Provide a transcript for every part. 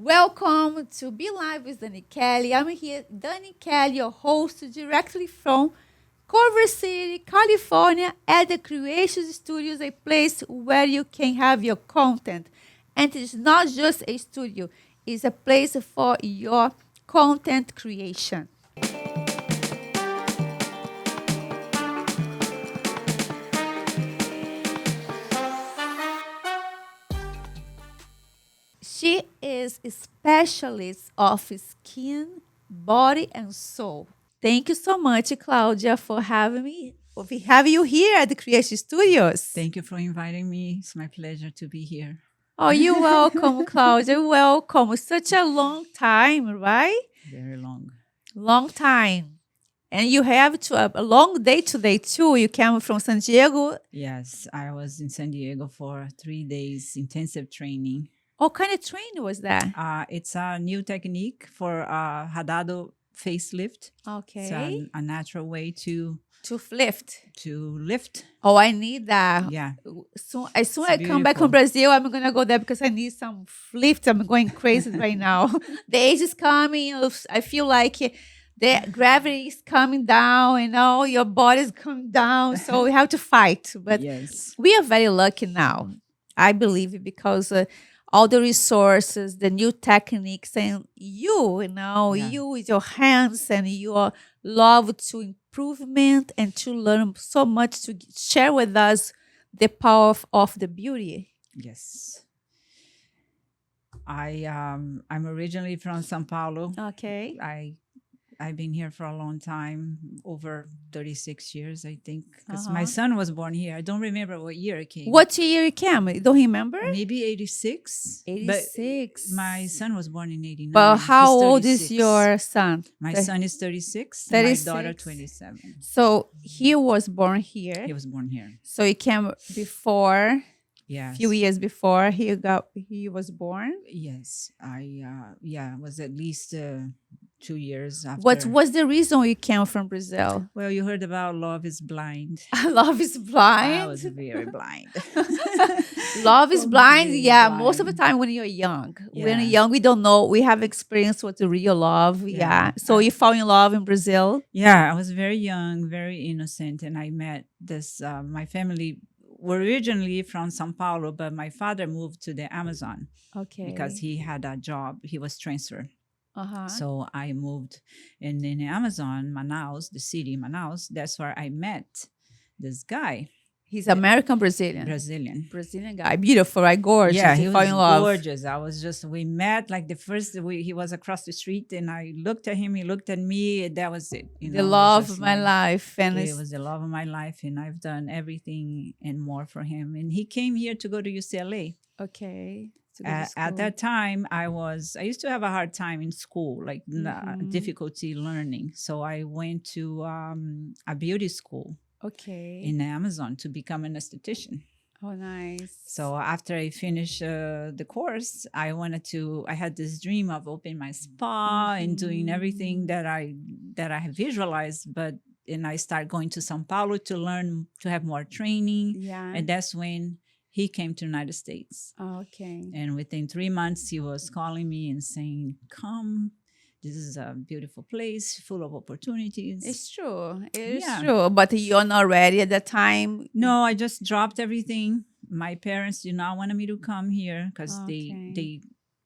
Welcome to Be Live with Dani Ke'lly. I'm here, Dani Ke'lly, your host, directly from Culver City, California, at the Creation Studios, a place where you can have your content. And it's not just a studio, it's a place for your content creation. She is a specialist of skin, body, and soul. Thank you so much, Claudia, for having you here at the Creation Studios. Thank you for inviting me. It's my pleasure to be here. Oh, you're welcome, Claudia. Welcome. Such a long time, right? Very long. Long time. And you have a long day today, too. You came from San Diego. Yes, I was in San Diego for 3 days intensive training. What kind of training was that? It's a new technique for Hadado facelift. Okay. It's a natural way to lift. lift. Oh, I need that. Yeah. As soon as I come back from Brazil, I'm going to go there because I need some lift. I'm going crazy right now. The age is coming. I feel like the gravity is coming down and all your body is coming down. So we have to fight. But yes, we are very lucky now, I believe, because all the resources, the new techniques, and you with your hands and your love to improvement and to learn so much to share with us the power of the beauty. Yes. I'm originally from São Paulo. Okay. I've been here for a long time, over 36 years, I think, because my son was born here. I don't remember what year it came. What year it came? You don't remember? Maybe 86. 86. But my son was born in 89. But how old is your son? My son is 36, 36. My daughter 27. So he was born here. He was born here. So he came before. Yes. A few years before he was born. Yes, I was at least 2 years after. What was the reason you came from Brazil? Well, you heard about Love is Blind. Love is blind. I was very blind. Love is blind. Yeah, blind. Most of the time when you're young. Yeah. When you're young, we don't know. We have experienced what the real love. Yeah. So you fall in love in Brazil? Yeah, I was very young, very innocent, and I met this. My family were originally from São Paulo, but my father moved to the Amazon. Okay. Because he had a job. He was transferred. So I moved, and in Amazon, Manaus, the city Manaus, that's where I met this guy. He's American Brazilian. Brazilian guy. Beautiful, right? Gorgeous. Yeah, he was gorgeous. We met like the first, he was across the street and I looked at him, he looked at me, and that was it. The love of my life. And it was the love of my life, and I've done everything and more for him. And he came here to go to UCLA. Okay. At that time, I used to have a hard time in school, like difficulty learning. So I went to a beauty school. Okay. In Amazon to become an esthetician. Oh, nice. So after I finished the course, I had this dream of opening my spa and doing everything that I have visualized, and I started going to São Paulo to learn, to have more training. Yeah. And that's when he came to the United States. Oh, okay. And within 3 months, he was calling me and saying, come. This is a beautiful place full of opportunities. It's true. It's true. But you're not ready at that time? No, I just dropped everything. My parents did not want me to come here because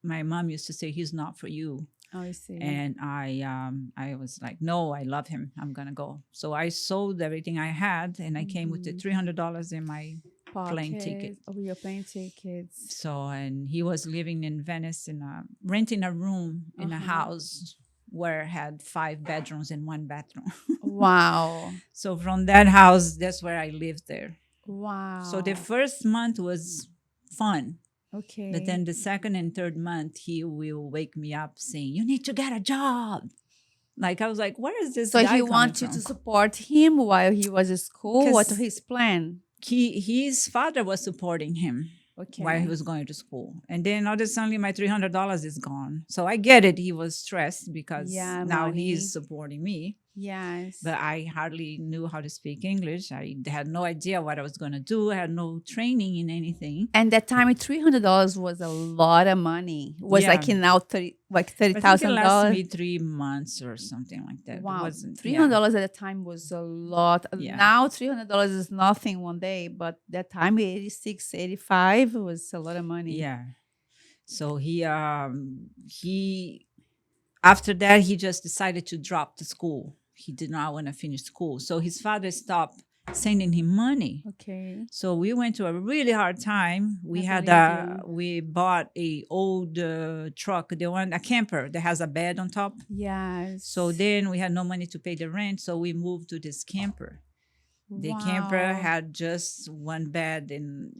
my mom used to say, he's not for you. Oh, I see. And I was like, no, I love him. I'm going to go. So I sold everything I had and I came with the $300 in my plane ticket. Oh, your plane tickets. So, and he was living in Venice renting a room in a house where had 5 bedrooms and 1 bathroom. Wow. So from that house, that's where I lived there. Wow. So the first month was fun. Okay. But then the second and third month, he will wake me up saying, you need to get a job. Like, I was like, where is this guy So he wants you to support him while he was at school? What was his plan? His father was supporting him while he was going to school. And then all of a sudden, my $300 is gone. So I get it. He was stressed because now he is supporting me. Yes. But I hardly knew how to speak English. I had no idea what I was going to do. I had no training in anything. And that time, $300 was a lot of money. It was Yeah. like now thirty I think it lasted $30,000. me 3 months or something like that. It Wow, wasn't, $300 at the time was a lot. Yeah. Now $300 is nothing one day, but that time 86, 85 was a lot of money. Yeah. So he after that he just decided to drop the school. He did not want to finish school. So his father stopped sending him money. Okay. So we went to a really hard time. We we bought a old truck, a camper that has a bed on top. Yes. So then we had no money to pay the rent, so we moved to this camper. The camper had just one bed, and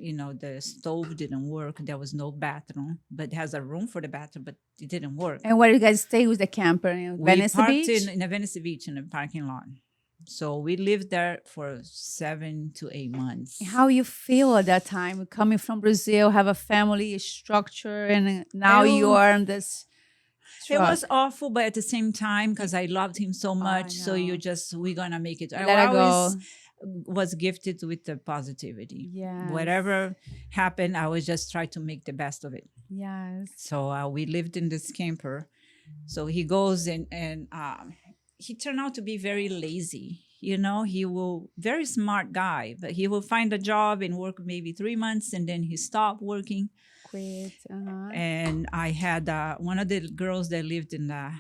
the stove didn't work. There was no bathroom, but it has a room for the bathroom, but it didn't work. And where you guys stay with the camper in Venice Beach? We parked in Venice Beach in the parking lot. So we lived there for 7 to 8 months. How you feel at that time, coming from Brazil, have a family, a structure, and now you are on this truck. It was awful, but at the same time, because I loved him so much, so we're gonna make it. Let it go. Was gifted with the positivity. Yeah. Whatever happened, I was just try to make the best of it. Yes. So we lived in this camper. So he goes and he turned out to be very lazy. He will very smart guy, but he will find a job and work maybe 3 months, and then he stopped working. Quit. And I had one of the girls that lived in the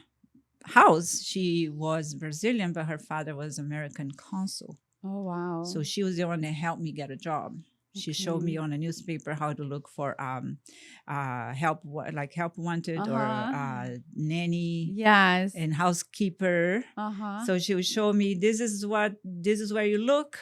house. She was Brazilian, but her father was American consul. Oh, wow. So she was the one that helped me get a job. She showed me on a newspaper how to look for help wanted or nanny. Yes. And housekeeper. So she would show me this is where you look.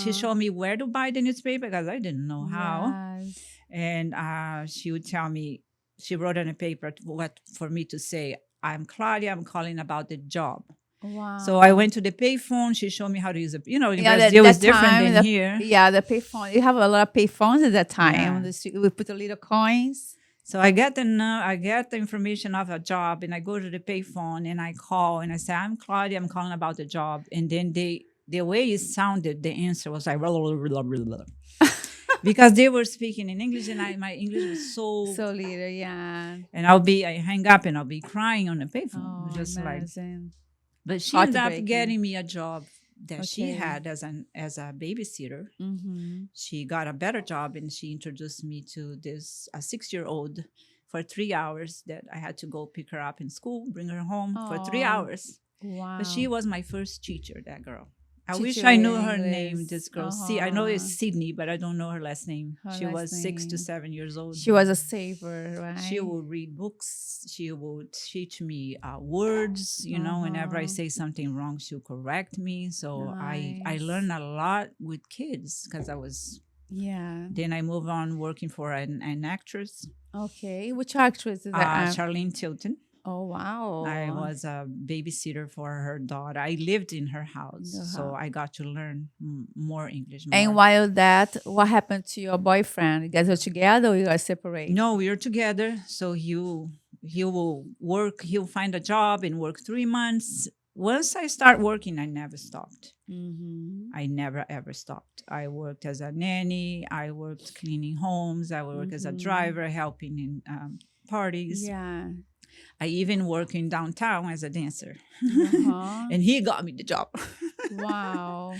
She showed me where to buy the newspaper because I didn't know how. Yes. And she would tell me, she wrote on a paper what for me to say. I'm Claudia. I'm calling about the job. Wow. So I went to the payphone. She showed me how to use it. In Brazil is different than here. Yeah, the payphone. You have a lot of payphones at that time. Yeah. We put a little coins. So I get the information of a job, and I go to the payphone and I call and I say, I'm Claudia. I'm calling about the job. And then the way it sounded, the answer was like, blah, blah, blah, blah, blah. Because they were speaking in English, and my English was so little, yeah. And I hang up and I'll be crying on the payphone, amazing. But she ended up getting me a job that she had as a babysitter. Mm-hmm. She got a better job, and she introduced me to a 6-year-old for 3 hours that I had to go pick her up in school, bring her home for 3 hours. Wow. But she was my first teacher, that girl. I wish I knew her name, this girl. See, I know it's Sydney, but I don't know her last name. She was 6 to 7 years old. She was a saver, right? She would read books. She would teach me words. Whenever I say something wrong, she'll correct me. So I learned a lot with kids because I was. Yeah. Then I moved on working for an actress. Okay. Which actress is that? Charlene Tilton. Oh, wow. I was a babysitter for her daughter. I lived in her house, so I got to learn more English. And while that, what happened to your boyfriend? You guys were together or you guys separated? No, we were together. So he will work. He'll find a job and work 3 months. Once I start working, I never stopped. Mm-hmm. I never, ever stopped. I worked as a nanny. I worked cleaning homes. I worked as a driver, helping in parties. Yeah. I even worked in downtown as a dancer. And he got me the job. Wow.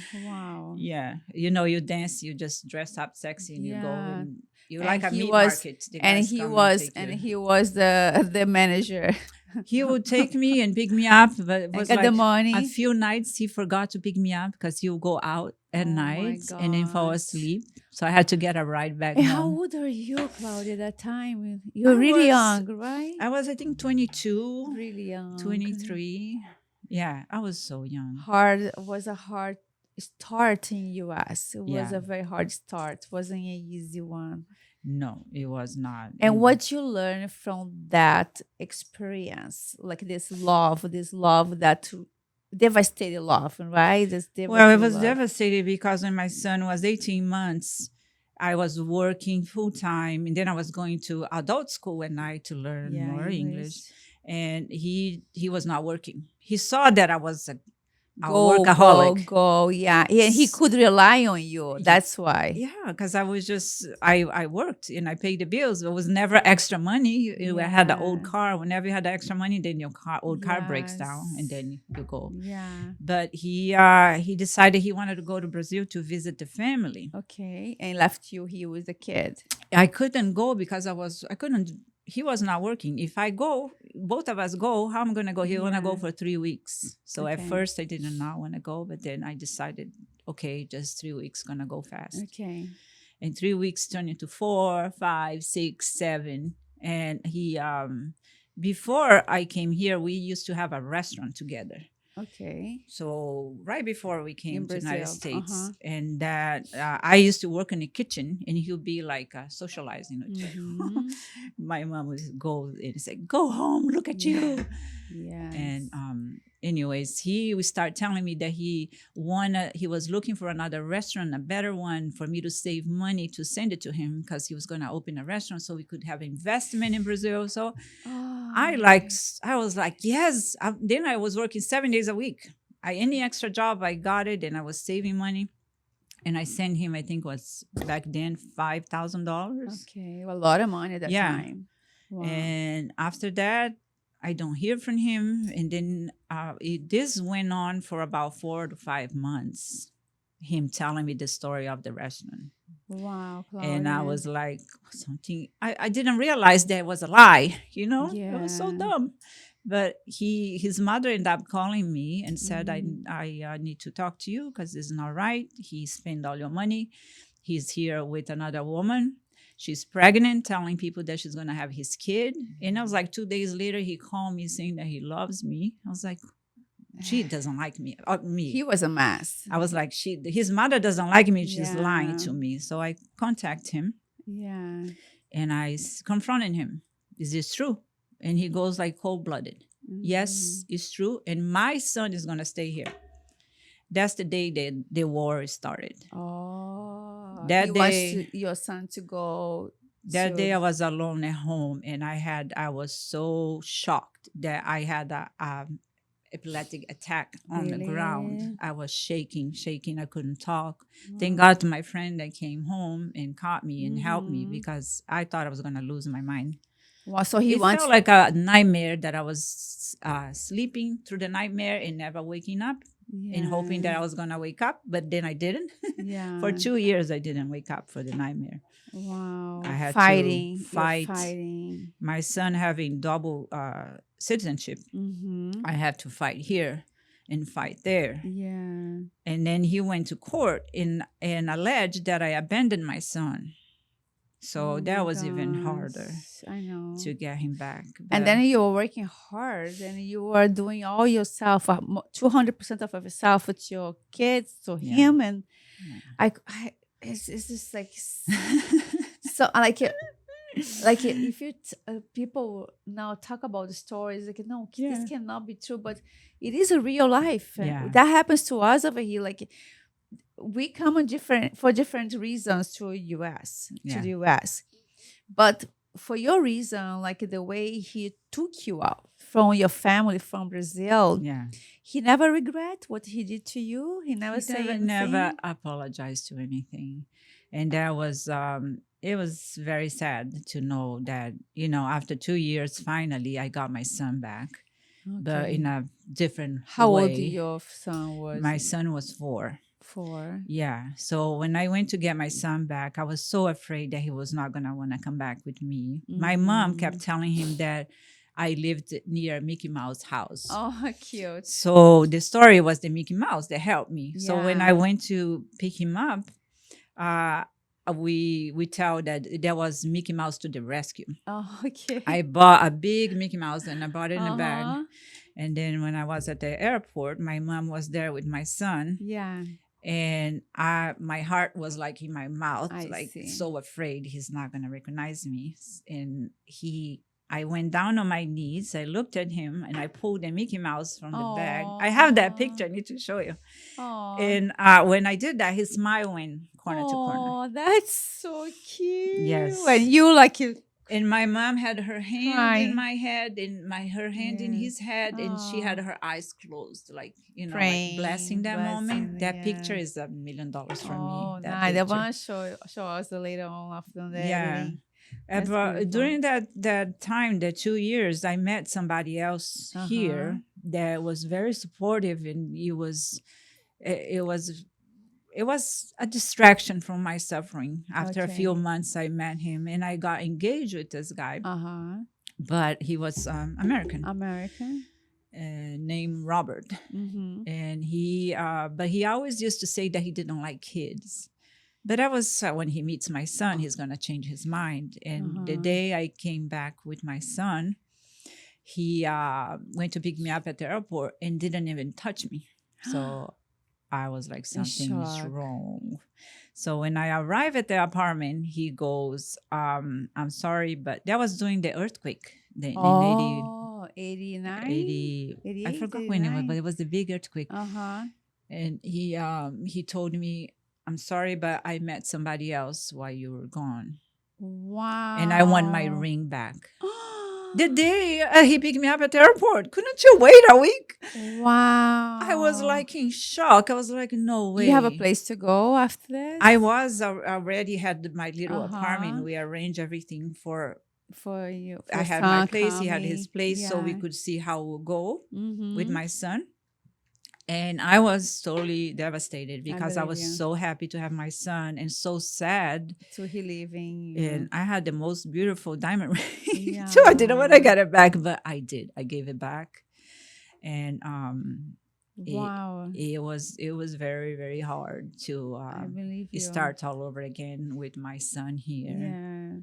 Yeah. You dance, you just dress up sexy and you go and you're like a meat market. And he was the manager. He would take me and pick me up, but it was the money. A few nights he forgot to pick me up because he would go out at night and then fall asleep. So I had to get a ride back home. How old are you, Claudia, at that time? You were really young, right? I was, I think, 22. Really young. 23. Yeah, I was so young. Was a hard start in U.S. It was a very hard start. It wasn't an easy one. No, it was not. And what you learned from that experience, like this love that devastated love, right? It was devastated because when my son was 18 months, I was working full time, and then I was going to adult school at night to learn more English. And he was not working. He saw that I was a workaholic. Go. Yeah. He could rely on you. That's why. Yeah, because I was just I worked and I paid the bills. There was never extra money. I had the old car. Whenever you had the extra money, then your old car breaks down, and then you go. Yeah. But he decided he wanted to go to Brazil to visit the family. Okay, and left you here with the kid. I couldn't go because I couldn't. He was not working. If I go, both of us go. How am I gonna go? He wanna go for 3 weeks. So at first I did not want to go, but then I decided, okay, just 3 weeks, gonna go fast. Okay. And 3 weeks turned into 4, 5, 6, 7. And he before I came here, we used to have a restaurant together. Okay. So right before we came to the United States, Uh-huh. and that I used to work in the kitchen, and he'll be like socializing with you. My mom would go and say, "Go home, look at you." Yeah. And anyways, he would start telling me that he was looking for another restaurant, a better one, for me to save money to send it to him because he was going to open a restaurant so we could have investment in Brazil. So I was like, yes. Then I was working 7 days a week. Any extra job, I got it, and I was saving money. And I sent him, I think was back then, $5,000. Okay, a lot of money at that time. Wow. And after that, I don't hear from him. And then this went on for about 4 to 5 months, him telling me the story of the restaurant. Wow, Claudia. And I was like, something, I didn't realize that was a lie, you know? It was so dumb. But his mother ended up calling me and said, I need to talk to you because this is not right. He spent all your money. He's here with another woman. She's pregnant, telling people that she's going to have his kid. And I was like, 2 days later, he called me saying that he loves me. I was like, she doesn't like me. He was a mess. I was like, his mother doesn't like me. She's lying to me. So I contacted him. Yeah. And I confronted him. Is this true? And he goes like cold-blooded. Yes, it's true. And my son is going to stay here. That's the day that the war started. Oh. That day, wants your son to go. That day I was alone at home, and I was so shocked that I had a epileptic attack on the ground. I was shaking. I couldn't talk. Thank God to my friend that came home and caught me and helped me because I thought I was going to lose my mind. Well, so it felt like a nightmare that I was sleeping through the nightmare and never waking up and hoping that I was going to wake up, but then I didn't. For 2 years, I didn't wake up for the nightmare. Wow. I had to fight. Fighting. My son having double citizenship. I had to fight here and fight there. Yeah. And then he went to court and alleged that I abandoned my son. So that was even harder. I know. To get him back. And then you were working hard and you were doing all yourself, 200% of yourself with your kids, to him. And it's just like, so like if you people now talk about the stories, like, no, this cannot be true, but it is a real life. That happens to us over here. Like, we come on for different reasons to the US, but for your reason, like the way he took you out from your family from Brazil, he never regret what he did to you. He never never apologized to anything, and that was it was very sad to know that, you know, after 2 years, finally I got my son back, but in a different way. How old your son was? My son was 4. 4. Yeah. So when I went to get my son back, I was so afraid that he was not going to want to come back with me. My mom kept telling him that I lived near Mickey Mouse house. Oh, cute. So the story was the Mickey Mouse that helped me. So when I went to pick him up, we tell that there was Mickey Mouse to the rescue. Oh, okay. I bought a big Mickey Mouse and I brought it in a bag. And then when I was at the airport, my mom was there with my son. Yeah. And my heart was like in my mouth, so afraid he's not going to recognize me. And I went down on my knees. I looked at him and I pulled the Mickey Mouse from the bag. I have that picture. I need to show you. And when I did that, his smile went corner to corner. Oh, that's so cute. Yes. When you And my mom had her hand Crying. in my head and her hand in his head, and she had Oh. her eyes closed, like, you know, Praying, like blessing that moment. blessing, That picture yeah. is $1 million for me. Oh, That nice. I picture. want to show us later on after the Yeah. editing. That's But beautiful. during that time, the 2 years, I met somebody else here that was very supportive, and it was a distraction from my suffering. After a few Okay. months, I met him, and I got engaged with this guy. But he was American, American. named Robert, and but he always used to say that he didn't like kids. But that was when he meets my son, he's gonna change his mind. And the day I came back with my son, he went to pick me up at the airport and didn't even touch me. So I was like, something is shock. wrong. So when I arrived at the apartment, he goes, I'm sorry, but that was during the earthquake. In 89? 80, I forgot when it was, but it was the big earthquake. And he told me, I'm sorry, but I met somebody else while you were gone. Wow. And I want my ring back. The day he picked me up at the airport. Couldn't you wait a week? Wow. I was like in shock. I was like, no way. Do you have a place to go after this? I was already had my little apartment. We arranged everything for you. I had my place. He had his place, so we could see how we'll go with my son. And I was totally devastated because I was so happy to have my son and so sad to he leaving. And I had the most beautiful diamond ring. So I didn't want to get it back, but I did. I gave it back. And wow, it was very, very hard to start all over again with my son here. Yeah.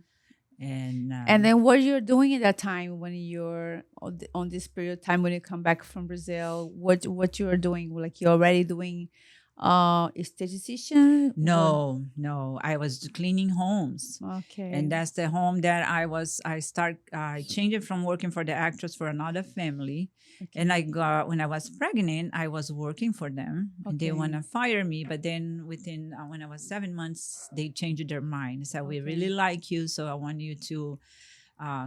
And then what you're doing at that time when you're on this period of time when you come back from Brazil, what you're doing? Like you're already doing esthetician? No, I was cleaning homes. Okay. And that's the home that I changed it from working for the actress for another family. Okay. And when I was pregnant, I was working for them. Okay. And they want to fire me. But then within, when I was 7 months, they changed their mind. Said, we really like you, so I want you to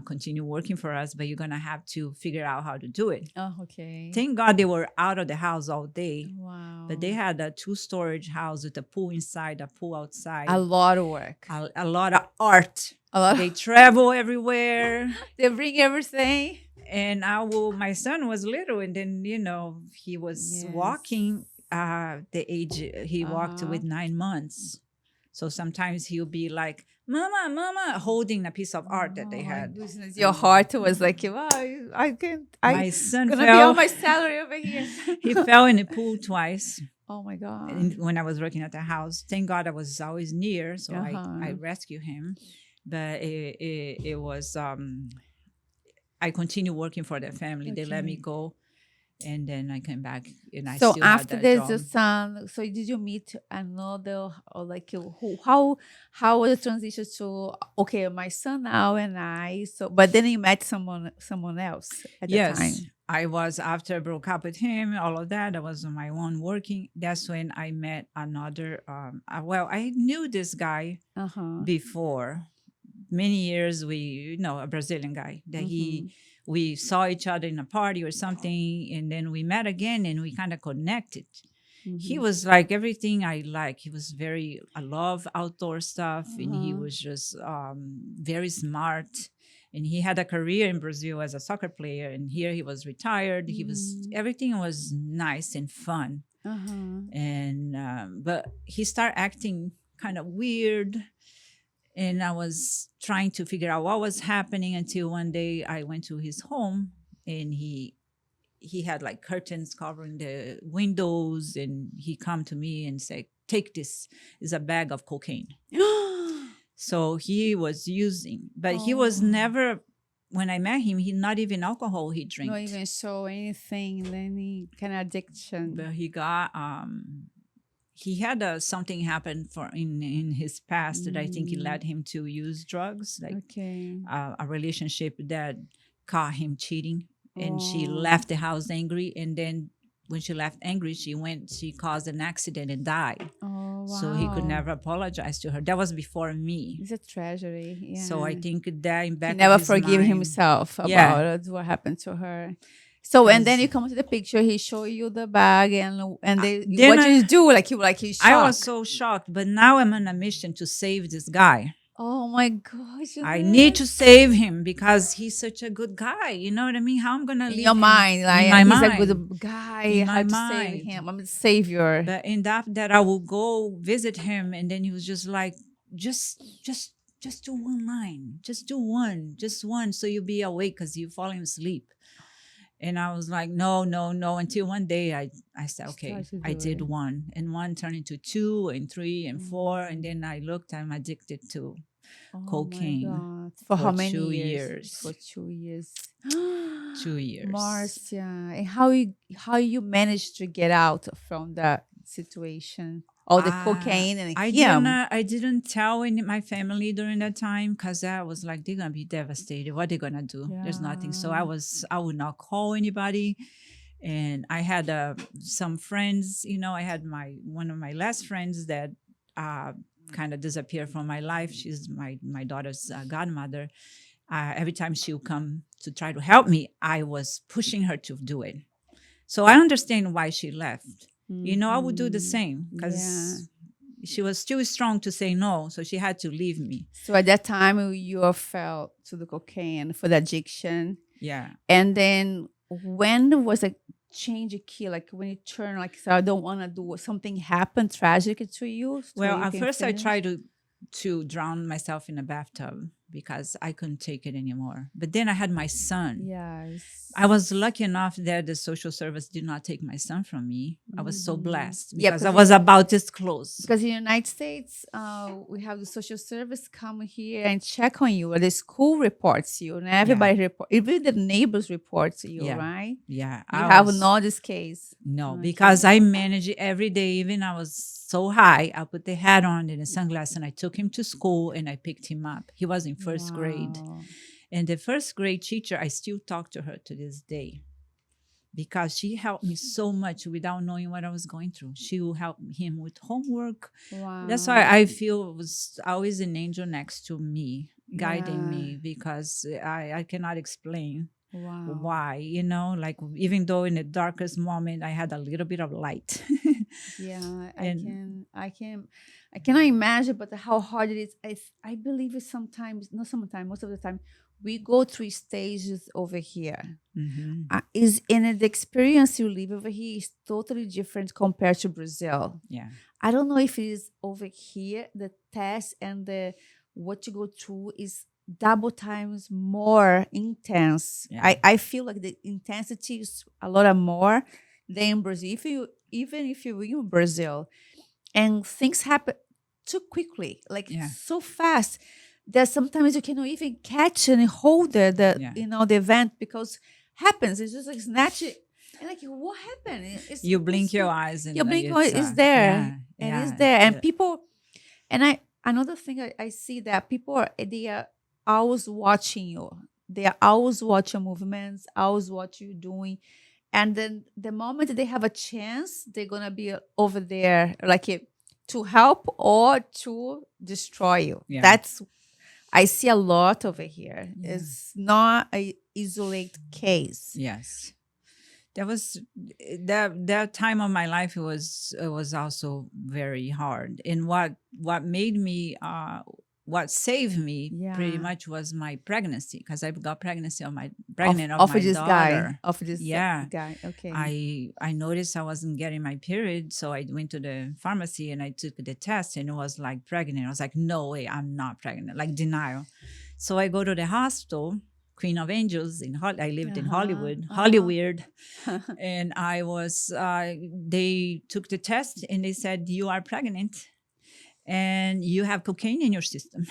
continue working for us, but you're going to have to figure out how to do it. Oh, okay. Thank God they were out of the house all day. Wow. But they had a 2-storage house with a pool inside, a pool outside. A lot of work. A lot of art. They travel everywhere. They bring everything. And my son was little, and then, he was walking the age, he walked with 9 months. So sometimes he'll be like, Mama, holding a piece of art that they had. Goodness. Your heart was like, wow, my son gonna be on my salary over here. He fell in the pool twice. Oh my God. When I was working at the house. Thank God I was always near, so I rescued him. But it was, I continued working for the family. Okay. They let me go. And then I came back, and I still had that job. So after son, so did you meet another, or like how was the transition to my son now and I? So, but then you met someone else at the time. Yes, I was after I broke up with him. All of that, I was on my own working. That's when I met another. I knew this guy before many years. A Brazilian guy that we saw each other in a party or something, and then we met again, and we kind of connected. He was like everything I like. He was I love outdoor stuff, and he was just very smart. And he had a career in Brazil as a soccer player, and here he was retired. Everything was nice and fun. And but he started acting kind of weird. And I was trying to figure out what was happening until one day I went to his home, and he had like curtains covering the windows, and he come to me and said, take this. It's a bag of cocaine. So he was using, but he was never, when I met him, he not even alcohol he drank. Not even show anything, any kind of addiction. But he got, he had something happen in his past that I think it led him to use drugs, like a relationship that caught him cheating, and she left the house angry, and then when she left angry, she caused an accident and died. Oh, So he could wow. never apologize to her. That was before me. It's a tragedy. Yeah. So I think that in He back never of his forgive mind, himself yeah, about what happened to her. So and then 'cause you come to the picture. He show you the bag and they then what do you do? Like he's I was shocked. so shocked. But now I'm on a mission to save this guy. Oh my gosh! I need to Yes. save him because he's such a good guy. You know what I mean? How I'm gonna In leave your him mind, in like my he's a mind? good guy. In I my have to save mind. him. I'm the savior. But in that I will go visit him, and then he was just like, just, just, just do one line, just one, so you'll be awake because you're falling asleep. And I was like, no, no, no. Until one day I said, okay, Start to I do did it. one, and one turned into two and three and four, Mm. and then I looked. I'm addicted to Oh my cocaine God! For for how many two years? years. For 2 years. 2 years. Marcia, and how you managed to get out from that situation? All the cocaine and him. I didn't tell my family during that time because I was like, they're gonna be devastated. What they gonna do? There's nothing. So Yeah. I would not call anybody. And I had some friends. I had one of my last friends that kind of disappeared from my life. She's my daughter's godmother. Every time she would come to try to help me, I was pushing her to do it. So I understand why she left. I would do the same Yeah. because she was still strong to say no. So she had to leave me. So at that time, you fell to the cocaine for the addiction. Yeah. And then when was a change key? Like when you turn, like, so I don't want to do something happened tragic to you. So Well, you at can first I finish? tried to drown myself in a bathtub because I couldn't take it anymore. But then I had my son. Yes. I was lucky enough that the social service did not take my son from me. I was so blessed because I was about this close. Because in the United States, we have the social service come here and check on you. Or the school reports you, and everybody report. Even the neighbors reports you, right? Yeah. You have not this case. No, Okay. because I managed it every day. Even I was so high, I put the hat on and the sunglasses, and I took him to school and I picked him up. He was in first grade. Wow. And the first grade teacher, I still talk to her to this day because she helped me so much without knowing what I was going through. She will help him with homework. Wow. That's why I feel it was always an angel next to me, guiding me, because I cannot explain why, like even though in the darkest moment I had a little bit of light. Yeah, I cannot imagine, but how hard it is. I believe it sometimes, not sometimes, most of the time, we go through stages over here. Is in the experience you live over here is totally different compared to Brazil. Yeah. I don't know if it is over here, the test and the what you go through is double times more intense. Yeah. I feel like the intensity is a lot more than in Brazil. Even if you're in Brazil, and things happen too quickly, like so fast that sometimes you cannot even catch and hold the event because happens. It's just like snatch it. And like, what happened? You blink your eyes and you blink your eyes, it's there. It's there. And people, and another thing I see that people they are always watching you. They are always watching movements, always what you're doing. And then the moment they have a chance, they're gonna be over there, like to help or to destroy you. Yeah. That's I see a lot over here. Yeah. It's not a isolated case. Yes. That was that time of my life. It was also very hard. And what made me what saved me pretty much was my pregnancy, because I got pregnant of my this daughter. Guy. Okay. I noticed I wasn't getting my period, so I went to the pharmacy and I took the test, and it was like pregnant. I was like, no way, I'm not pregnant, like denial. So I go to the hospital, Queen of Angels I lived in Hollywood, Hollyweird. And I was, they took the test and they said, you are pregnant and you have cocaine in your system.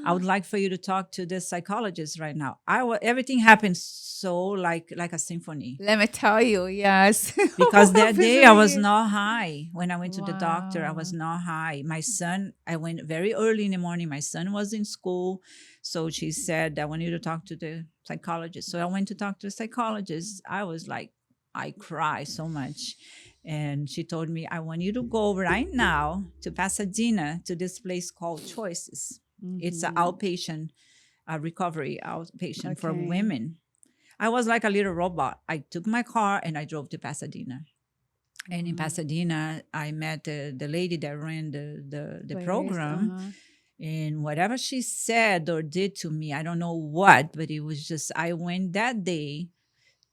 I would like for you to talk to the psychologist right now. Everything happened so like a symphony. Let me tell you, yes. Because that day I was not high. When I went to the doctor, I was not high. My son, I went very early in the morning. My son was in school. So she said, I want you to talk to the psychologist. So I went to talk to the psychologist. I was like, I cry so much. And she told me, I want you to go right now to Pasadena to this place called Choices. It's an outpatient recovery outpatient for Okay. women. I was like a little robot. I took my car and I drove to Pasadena. And in Pasadena, I met the lady that ran the Place, program. And whatever she said or did to me, I don't know what, but it was just, I went that day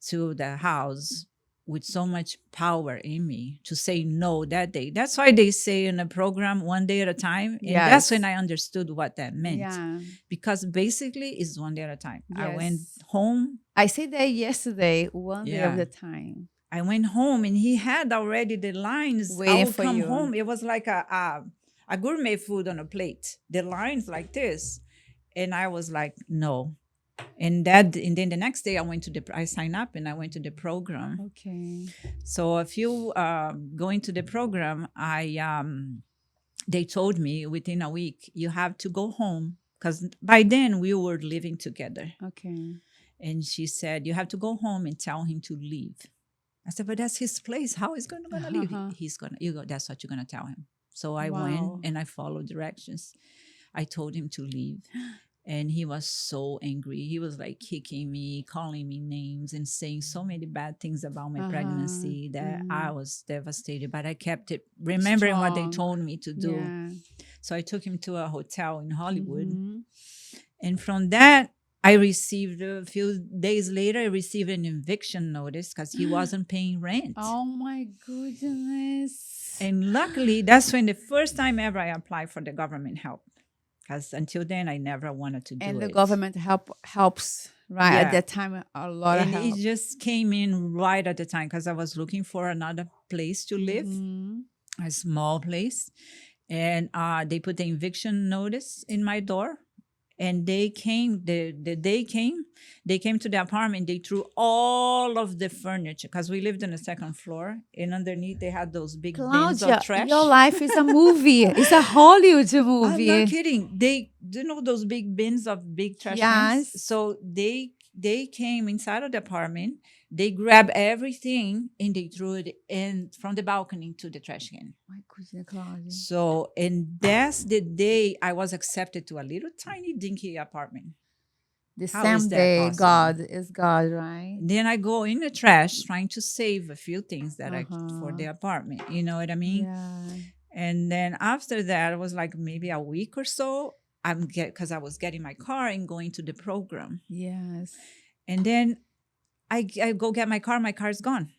to the house with so much power in me to say no that day. That's why they say in a program, one day at a time. And that's when I understood what that meant. Yeah. Because basically it's one day at a time. I went Yes. home. I said that yesterday, one day Yeah. at a time. I went home and he had already the lines. I Waiting would for come you. home. It was like a gourmet food on a plate. The lines like this. And I was like, no. And then the next day I signed up and I went to the program. Okay. So a few going to the program, they told me within a week, you have to go home. Because by then we were living together. Okay. And she said, you have to go home and tell him to leave. I said, but that's his place. How is he gonna leave? He's gonna. That's what you're gonna tell him. So I went and I followed directions. I told him to leave, and he was so angry. He was like kicking me, calling me names, and saying so many bad things about my pregnancy that I was devastated. But I kept it, remembering what they told me to do. Yeah. So I took him to a hotel in Hollywood, and from that. I received a few days later, I received an eviction notice because he wasn't paying rent. Oh my goodness. And luckily, that's when the first time ever I applied for the government help. Because until then, I never wanted to do it. And the government helps, right? At that time, a lot of help. And it just came in right at the time because I was looking for another place to live, a small place. And they put the eviction notice in my door. And they came, they came to the apartment, they threw all of the furniture because we lived on the second floor. And underneath they had those big bins of trash. Your life is a movie. It's a Hollywood movie. I'm not kidding. Do you know those big bins of big trash bins? So they came inside of the apartment, they grabbed everything and they threw it in from the balcony to the trash can. My goodness, Claudia. So, and that's the day I was accepted to a little tiny dinky apartment. The same day, God is God, right? Then I go in the trash trying to save a few things that I for the apartment. You know what I mean? Yeah. And then after that, it was like maybe a week or so. Because I was getting my car and going to the program. Yes. And then I go get my car is gone.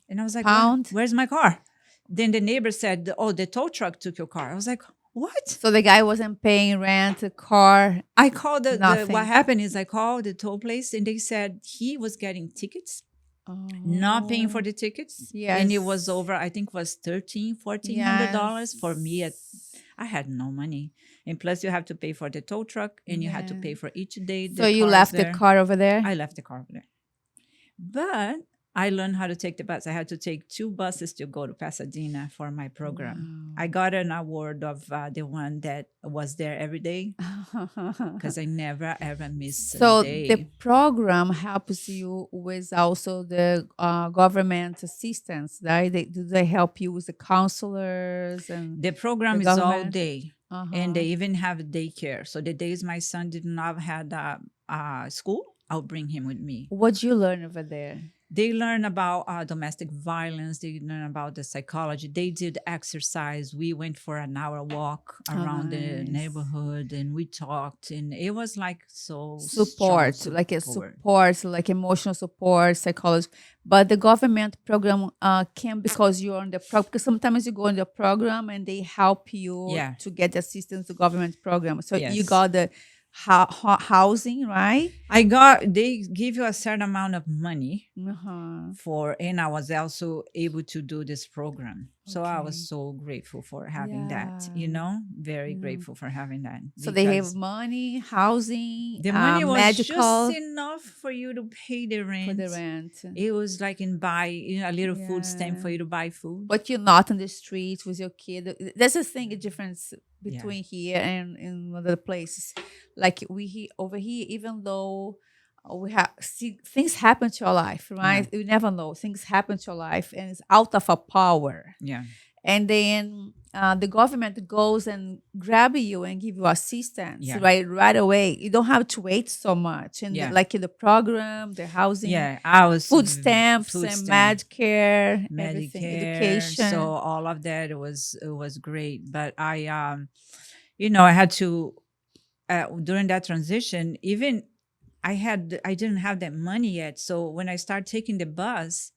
And I was like, where's my car? Then the neighbor said, oh, the tow truck took your car. I was like, what? So the guy wasn't paying rent, a car. I called what happened is I called the tow place and they said he was getting tickets, not paying for the tickets. Yes. And it was over, I think it was $1,400 for me. I had no money. And plus you have to pay for the tow truck and you had to pay for each day. So you left the car over there? I left the car over there. But I learned how to take the bus. I had to take 2 buses to go to Pasadena for my program. Wow. I got an award of the one that was there every day because I never, ever missed a day. So the program helps you with also the government assistance, right? Do they help you with the counselors? And the program is all day. And they even have daycare. So the days my son did not have school, I'll bring him with me. What did you learn over there? They learn about domestic violence. They learn about the psychology. They did exercise. We went for an hour walk around the neighborhood and we talked. And it was like support, like emotional support, psychology. But the government program can, because you're on the program, because sometimes you go on the program and they help you to get the assistance to government program. So you got the housing, right? They give you a certain amount of money and I was also able to do this program. So I was so grateful for having that, very grateful for having that. So they have money, housing, the money was medical. just enough for you to pay the rent. For the rent. It was like a little food stamp for you to buy food. But you're not on the streets with your kid. There's a difference between here and in other places. Like over here, even though we have see, things happen to your life, right? You never know. Things happen to your life, and it's out of our power. Yeah. And then the government goes and grab you and give you assistance Yeah. right away. You don't have to wait so much. And Yeah. like in the program, the housing, I was food stamps and Medicare, everything, education. So all of that, it was great. But I I had to during that transition, even I didn't have that money yet. So when I started taking the bus,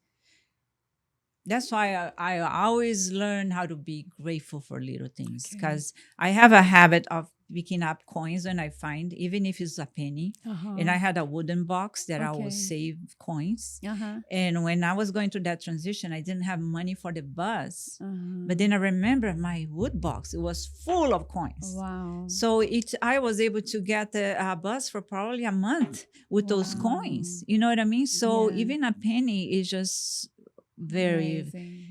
that's why I always learn how to be grateful for little things, because I have a habit of picking up coins when I find, even if it's a penny. And I had a wooden box that I would save coins. And when I was going through that transition, I didn't have money for the bus. But then I remember my wood box, it was full of coins. Wow. So I was able to get the bus for probably a month with those coins. You know what I mean? So even a penny is just very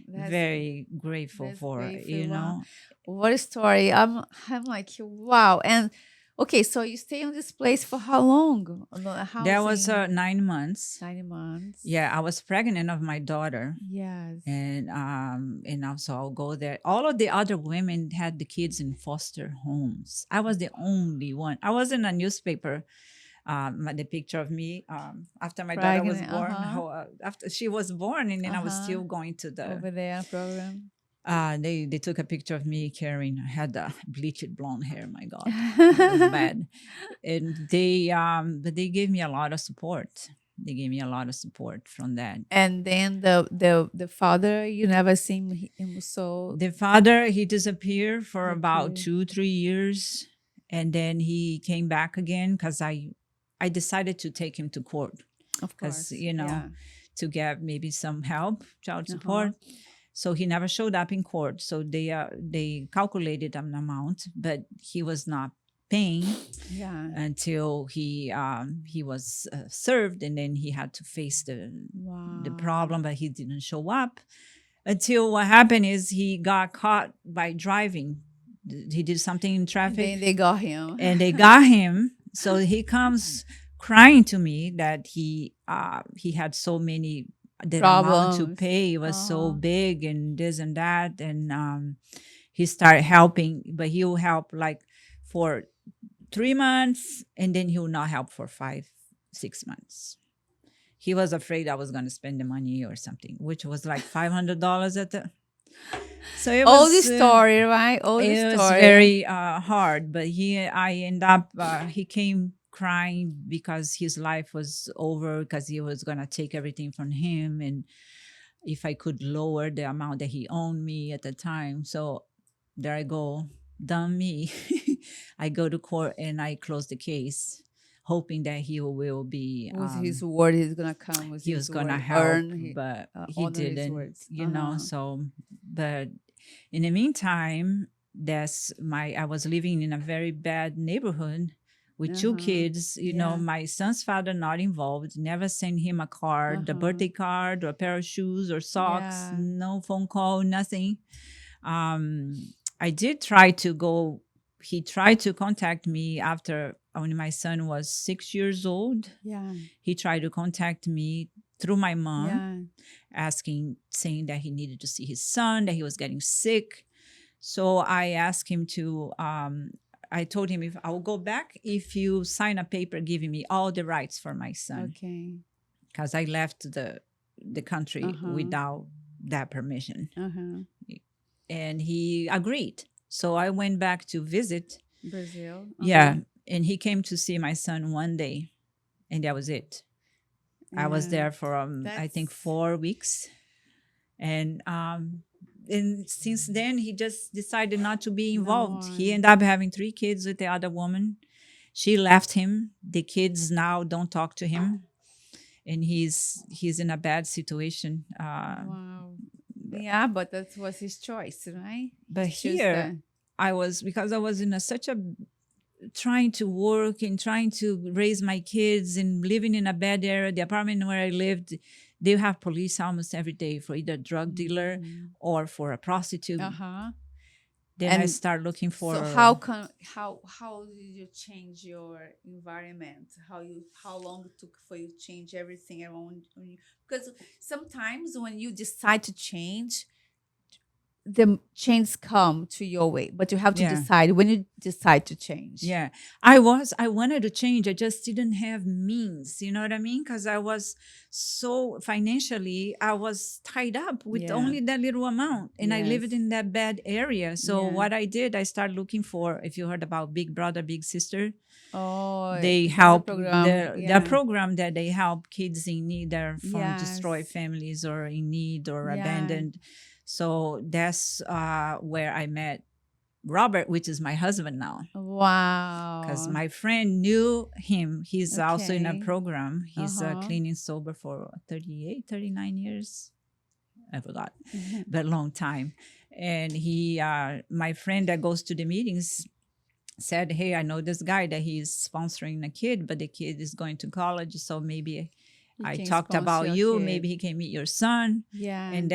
very grateful for, you know. What a story. I'm like, wow. And okay, so you stay on this place for how long? That was 9 months. 9 months. Yeah, I was pregnant of my daughter. Yes. And also I'll go there. All of the other women had the kids in foster homes. I was the only one. I was in a newspaper, the picture of me after my daughter was born. After she was born, and then I was still going to the over there program. They took a picture of me carrying. I had bleached blonde hair. My God, it was bad. And but they gave me a lot of support. They gave me a lot of support from that. And then the father, you never seen him. So the father, he disappeared for about 2-3 years, and then he came back again because I decided to take him to court. Of course, to get maybe some help, child support. So he never showed up in court. So they calculated an amount, but he was not paying until he was served, and then he had to face the problem, but he didn't show up until what happened is he got caught by driving. He did something in traffic. And then they got him. And they got him. So he comes crying to me that he had so many, the amount to pay was so big and this and that. And he started helping, but he'll help like for 3 months, and then he'll not help for 5-6 months. He was afraid I was going to spend the money or something, which was like $500 at the... So it was all the story, right? All the story. It was very hard, but he came crying because his life was over, because he was going to take everything from him, and if I could lower the amount that he owed me at the time. So there I go, done me. I go to court and I close the case, hoping that he will be... with his word, he's going to come with he was going to help, but he didn't, you know. So, but in the meantime, I was living in a very bad neighborhood with 2 kids, you know. My son's father not involved, never sent him a card, a birthday card or a pair of shoes or socks, no phone call, nothing. I did try to go, he tried to contact me after, when my son was 6 years old. He tried to contact me through my mom, saying that he needed to see his son, that he was getting sick. So I asked him to, I told him, if I will go back if you sign a paper giving me all the rights for my son. Because I left the country without that permission. And he agreed. So I went back to visit Brazil. And he came to see my son one day, and that was it. I was there for I think 4 weeks, and since then he just decided not to be involved. He ended up having 3 kids with the other woman. She left him. The kids now don't talk to him, and he's in a bad situation. Yeah, but that was his choice, right? But here because I was in such a trying to work and trying to raise my kids and living in a bad area. The apartment where I lived, they have police almost every day for either drug dealer or for a prostitute. Then I And start looking for. so how did you change your environment? How long it took for you to change everything around you? Because sometimes when you decide to change, the change come to your way, but you have to Yeah. decide when you decide to change. Yeah, I wanted to change. I just didn't have means. You know what I mean? Because I was so financially, I was tied up with Yeah. only that little amount, and I lived Yes. in that bad area. So Yeah. what I did, I started looking for. If you heard about Big Brother, Big Sister, Oh, they that's a help program. the Yeah. program that they help kids in need, that are from destroyed Yes. families or in need or Yeah. abandoned. So that's where I met Robert, which is my husband now, because Wow. my friend knew him. He's also in a Okay. program. He's Uh-huh. clean and sober for 38, 39 years. I forgot, Mhm. but long time. And he, my friend that goes to the meetings, said, "Hey, I know this guy that he's sponsoring a kid, but the kid is going to college, so maybe He I can talked sponsor about your you. kid. Maybe he can meet your son." Yeah. And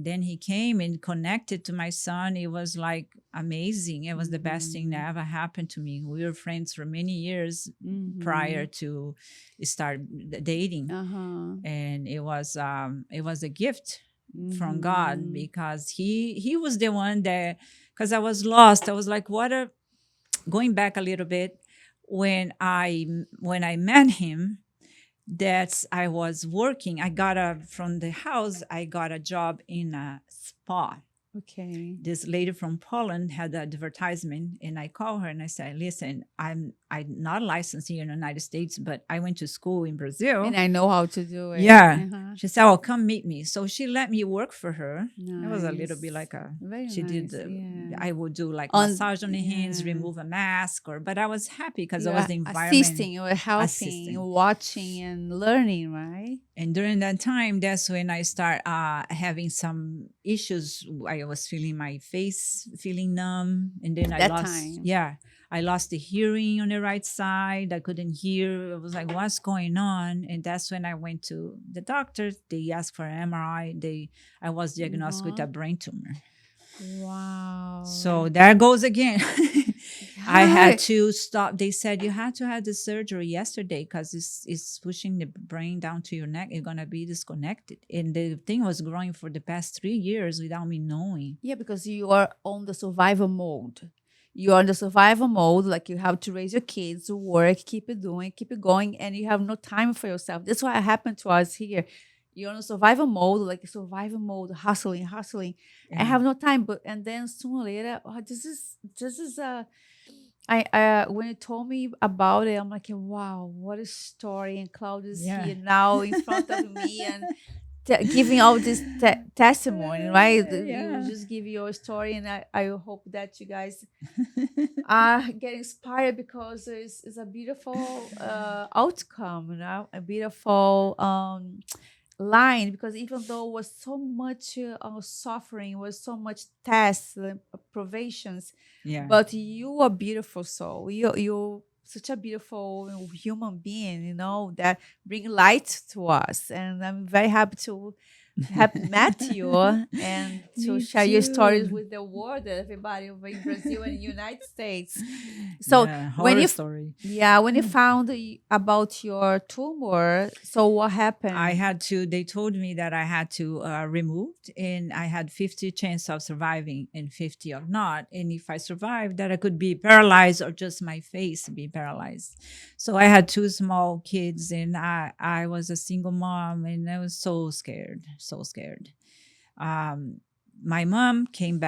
then he came and connected to my son. It was like amazing. It was the best thing that ever happened to me. We were friends for many years prior to start dating, and it was a gift from God, because he was the one that, because I was lost. I was like, what a going back a little bit, when I met him, that I was working. I got from the house, I got a job in a spa. Okay. This lady from Poland had an advertisement, and I called her and I said, "Listen, I'm not licensed here in the United States, but I went to school in Brazil, And I know how to do it. yeah." Uh-huh. She said, "Oh, come meet me." So she let me work for her. It was a little bit Nice. like a, Very she did nice. Yeah. I would do like On massage on the hands, yeah. remove a mask, but I was happy because You it was are the environment assisting, you are helping, assisting. watching and learning, right? And during that time, that's when I start having some issues. I was feeling my face feeling numb, and then I That lost. time. Yeah, I lost the hearing on the right side. I couldn't hear. It was like, what's going on? And that's when I went to the doctor. They asked for an MRI. I was diagnosed with a brain tumor. Wow. So there goes again. I had God. to stop. They said you had to have the surgery yesterday because it's pushing the brain down to your neck. It's gonna be disconnected. And the thing was growing for the past 3 years without me knowing. Yeah, because you are on the survival mode. You are in the survival mode, like you have to raise your kids, work, keep it doing, keep it going, and you have no time for yourself. That's what happened to us here. You're on a survival mode, like survival mode, hustling, hustling. I Yeah. have no time, but and then sooner or later, oh, this is I when you told me about it, I'm like, wow, what a story! And Claudia's Yeah. here now in front of me and giving all this testimony, right? You Yeah. just give your story, and I hope that you guys get inspired because it's a beautiful outcome, you know, a beautiful line. Because even though it was so much suffering, was so much tests, privations, Yeah. but you are beautiful soul. You such a beautiful human being, you know, that bring light to us. And I'm very happy to have met you and to Me share your stories too. with the world, everybody over in Brazil and United States. So Yeah, when horror you story. when you found about your tumor, so what happened? They told me that I had to remove, and I had 50 chance of surviving and 50 of not. And if I survived, that I could be paralyzed or just my face be paralyzed. So I had two small kids, and I was a single mom, and I was so scared, so scared. My mom came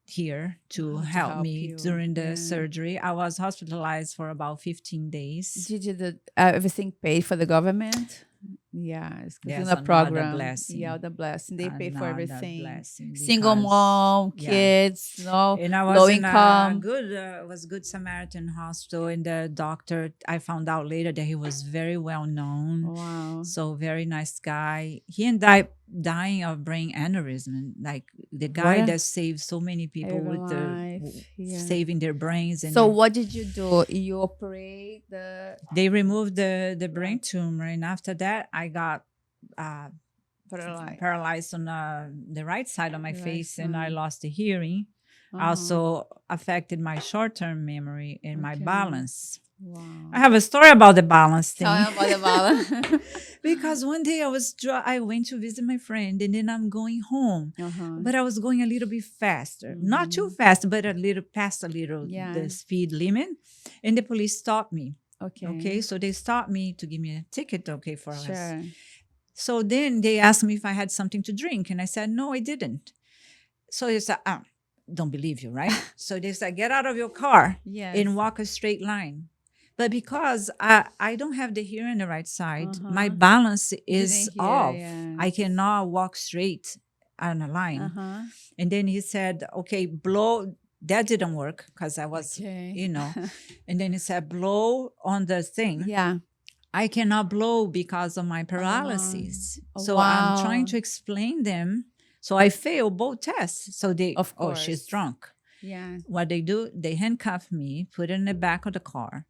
here to help help me you. during the Yeah. surgery. I was hospitalized for about 15 days. Did you do everything paid for the government? Yeah, it's That's in a another program. blessing. Yeah, the blessing. They pay for Another everything. blessing, Single because, mom, yeah. kids, no And I low was in a income. Good Samaritan hospital, and the doctor, I found out later that he was very well known. Wow. So very nice guy. He ended up dying of brain aneurysm, like the guy that saved so many people with saving their brains. And so what did you do? You operate they removed the brain tumor, and after that, I got paralyzed on the right side of my face, and I lost the hearing. Also affected my short-term memory and my balance. Wow. I have a story about the balance thing. Tell me about the balance. Because one day I went to visit my friend, and then I'm going home, but I was going a little bit faster, not too fast, but a little past the speed limit, and the police stopped me. Okay, so they stopped me to give me a ticket. Okay, for us. So then they asked me if I had something to drink, and I said no, I didn't. So they said, don't believe you, right? So they said, get out of your car and walk a straight line. But because I don't have the hearing on the right side, my balance is off. I cannot walk straight on a line. And then he said, okay, blow. That didn't work because I was, And then he said, blow on the thing. Yeah. I cannot blow because of my paralysis. So I'm trying to explain them. So I failed both tests. So they, of course, she's drunk. Yeah. What they do, they handcuff me, put it in the back of the car,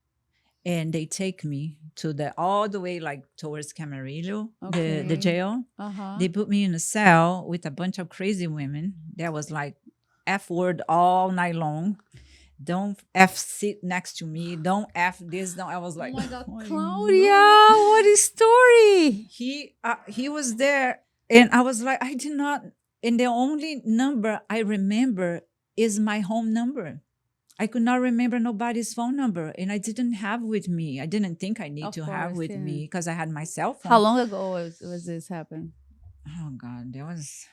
and they take me to all the way like towards Camarillo, the jail. They put me in a cell with a bunch of crazy women. That was like F word all night long. Don't F sit next to me. Don't F this. Don't. I was like, oh my God, Claudia, what a story. He was there, and I was like, I did not. And the only number I remember is my home number. I could not remember nobody's phone number, and I didn't have with me. I didn't think I need to have with me because I had my cell phone. How long ago was this happen? Oh God, that was.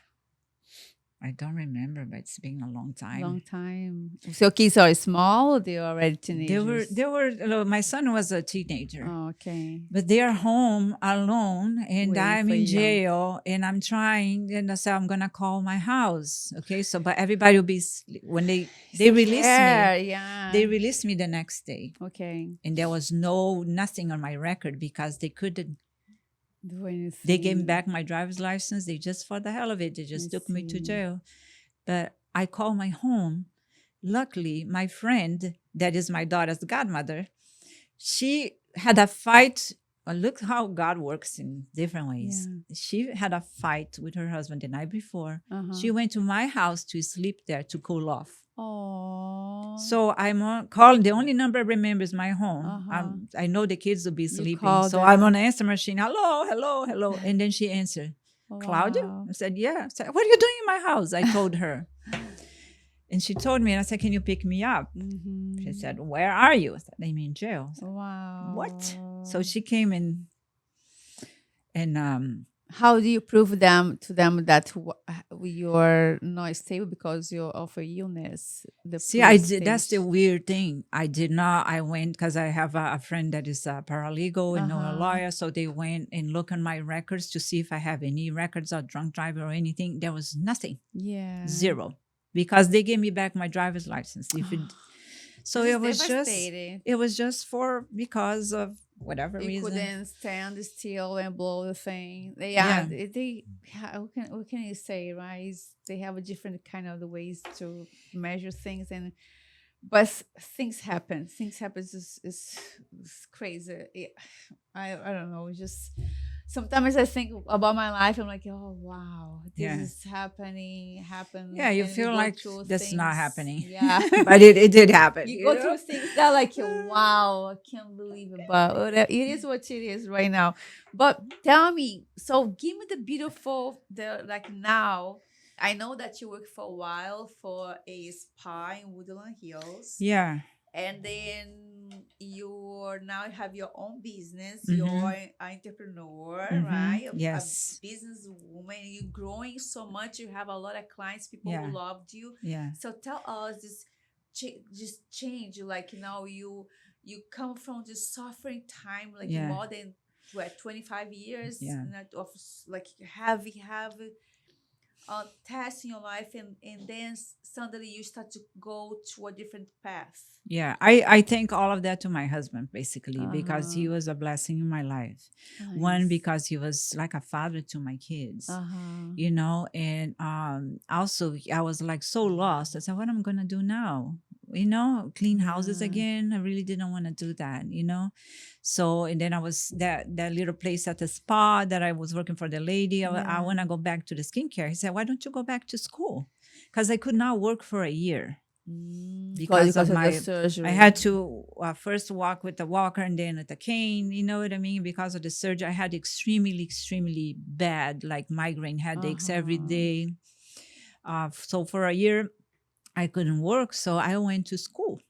I don't remember, but it's been a long time. Long time. So kids are small, or they were already teenagers? They were. My son was a teenager. Oh, okay. But they are home alone, and I'm in jail, and I'm trying, and I said I'm gonna call my house. Okay, so but everybody will be when they release me. Yeah. They released me the next day. Okay. And there was nothing on my record because they couldn't. They gave back my driver's license. They just, for the hell of it, they just took me to jail. But I called my home. Luckily, my friend, that is my daughter's godmother, she had a fight. Look how God works in different ways. Yeah. She had a fight with her husband the night before. She went to my house to sleep there to cool off. Oh. So I'm calling. The only number I remember is my home. I know the kids will be sleeping. So I'm on the answer machine. Hello, hello, hello. And then she answered, Claudia? I said, yeah. I said, what are you doing in my house? I told her. And she told me, and I said, can you pick me up? She said, where are you? I said, I'm in jail. I said, wow. What? So she came in and how do you prove to them that you're not stable because of a illness? See, I did. That's the weird thing. I did not. I went because I have a friend that is a paralegal and a lawyer. So they went and looked on my records to see if I have any records of drunk driver or anything. There was nothing. Yeah. Zero. Because they gave me back my driver's license. So it was just because of whatever reason. You couldn't stand still and blow the thing. What can you say, right? They have a different kind of the ways to measure things, but things happen. Things happen is crazy. I don't know. Just sometimes I think about my life. I'm like, oh wow, this is happening. Yeah, you feel like that's not happening. Yeah, but it did happen. You go through things that like, wow, I can't believe it. But it is what it is right now. But tell me, so give me the beautiful, now. I know that you worked for a while for a spa in Woodland Hills. Yeah. And then you now have your own business. You're an entrepreneur, right? Yes. A businesswoman. You're growing so much. You have a lot of clients, people who loved you. Yeah. So tell us this change. Like, you come from this suffering time, like more than 25 years of like heavy tests in your life, and then suddenly you start to go to a different path. Yeah, I thank all of that to my husband, basically, because he was a blessing in my life. Nice. One, because he was like a father to my kids, and also I was like so lost. I said, what am I going to do now? clean houses again. I really didn't want to do that, So, and then I was that little place at the spa that I was working for the lady. I want to go back to the skincare. He said, why don't you go back to school? Because I could not work for a year. Because of the surgery. I had to first walk with the walker and then with the cane, you know what I mean? Because of the surgery, I had extremely bad, like migraine headaches every day. So for a year, I couldn't work. So I went to school.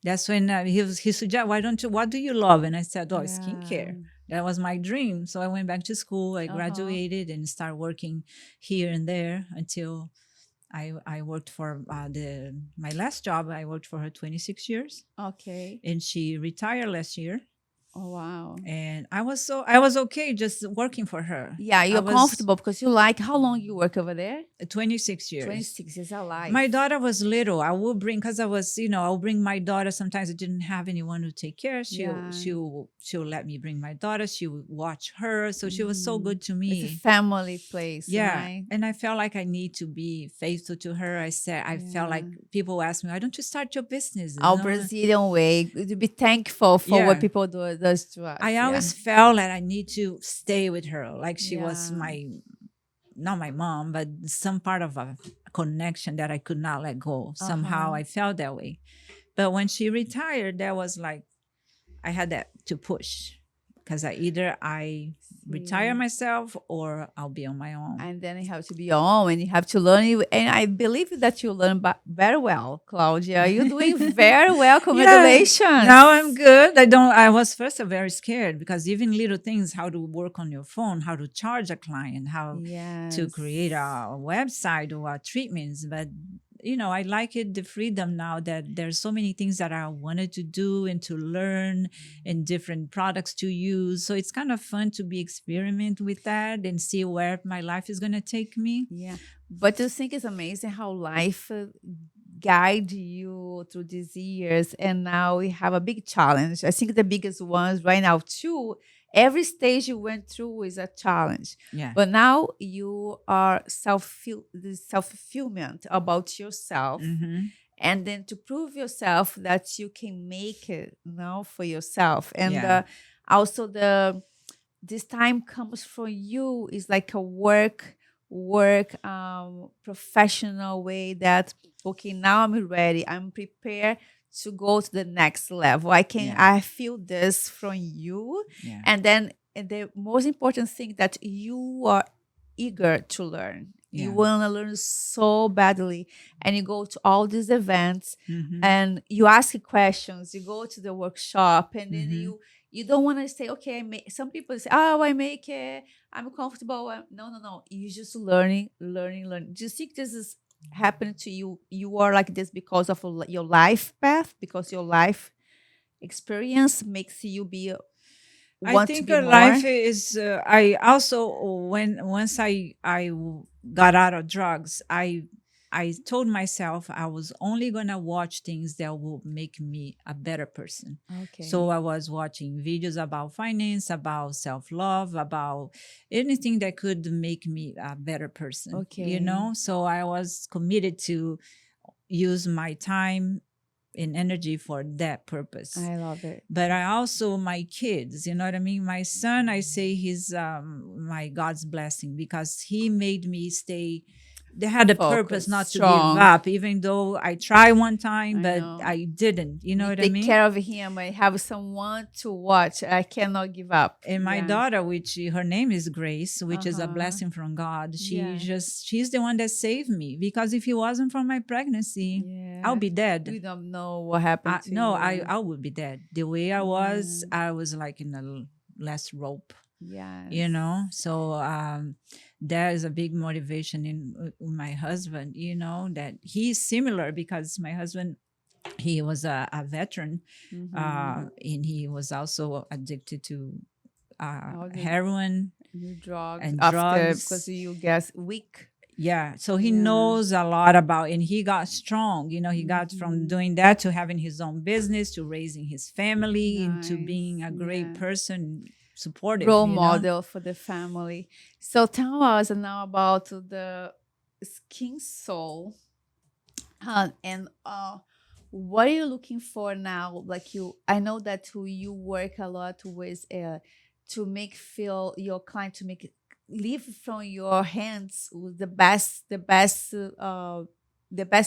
That's when he suggested, what do you love? And I said, skincare. That was my dream. So I went back to school. I graduated and started working here and there until I worked for my last job. I worked for her 26 years. Okay. And she retired last year. Oh, wow. And I was okay just working for her. Yeah, you're comfortable because you like, how long you work over there? 26 years. 26 years, I like. My daughter was little. I would bring, because I was, I'll bring my daughter. Sometimes I didn't have anyone to take care. She'll let me bring my daughter. She would watch her. So she was so good to me. It's a family place. Yeah. Right? And I felt like I need to be faithful to her. I felt like people ask me, why don't you start your business? Our Brazilian way, to be thankful for what people does to us. I always felt that I need to stay with her. Like she was not my mom, but some part of a connection that I could not let go. Somehow I felt that way. But when she retired, that was like, I had that to push. Because I retire myself or I'll be on my own. And then you have to be your own and you have to learn. And I believe that you learn very well, Claudia. You're doing very well. Congratulations. Yeah. Now I'm good. I was first very scared because even little things, how to work on your phone, how to charge a client, how to create a website or treatments. But I like it, the freedom now that there's so many things that I wanted to do and to learn and different products to use. So it's kind of fun to be experiment with that and see where my life is going to take me. Yeah. But I think it's amazing how life guide you through these years. And now we have a big challenge. I think the biggest ones right now too, every stage you went through is a challenge. Yeah. But now you are self-fulfillment about yourself. Mm-hmm. And then to prove yourself that you can make it now for yourself. And also this time comes for you is like a work professional way that, okay, now I'm ready. I'm prepared to go to the next level. I feel this from you. Yeah. And then the most important thing that you are eager to learn. Yeah. You want to learn so badly. And you go to all these events and you ask questions. You go to the workshop and then you don't want to say, okay, some people say, I make it. I'm comfortable. No. You're just learning. Do you think this is happening to you? You are like this because of your life path, because your life experience makes you be. I think life is. I also once I got out of drugs, I told myself I was only going to watch things that will make me a better person. Okay. So I was watching videos about finance, about self-love, about anything that could make me a better person. Okay. So I was committed to use my time and energy for that purpose. I love it. But I also, my kids, you know what I mean? My son, I say he's my God's blessing because he made me stay. They had a purpose not to give up, even though I tried one time, but I didn't. You know what I mean? Take care of him and have someone to watch. I cannot give up. And my daughter, which her name is Grace, which is a blessing from God. She's the one that saved me because if it wasn't for my pregnancy, I'll be dead. We don't know what happened to you. I would be dead. The way I was like in the last rope. Yeah. So there is a big motivation in my husband, that he's similar because my husband, he was a veteran and he was also addicted to heroin drugs and drugs because you get weak. Yeah. So he knows a lot about, and he got strong, he got from doing that to having his own business, to raising his family, into being a great person, supportive. Role model for the family. So tell us now about the Skin Soul. And what are you looking for now? Like I know that you work a lot with to make feel your client to make it live from your hands with the best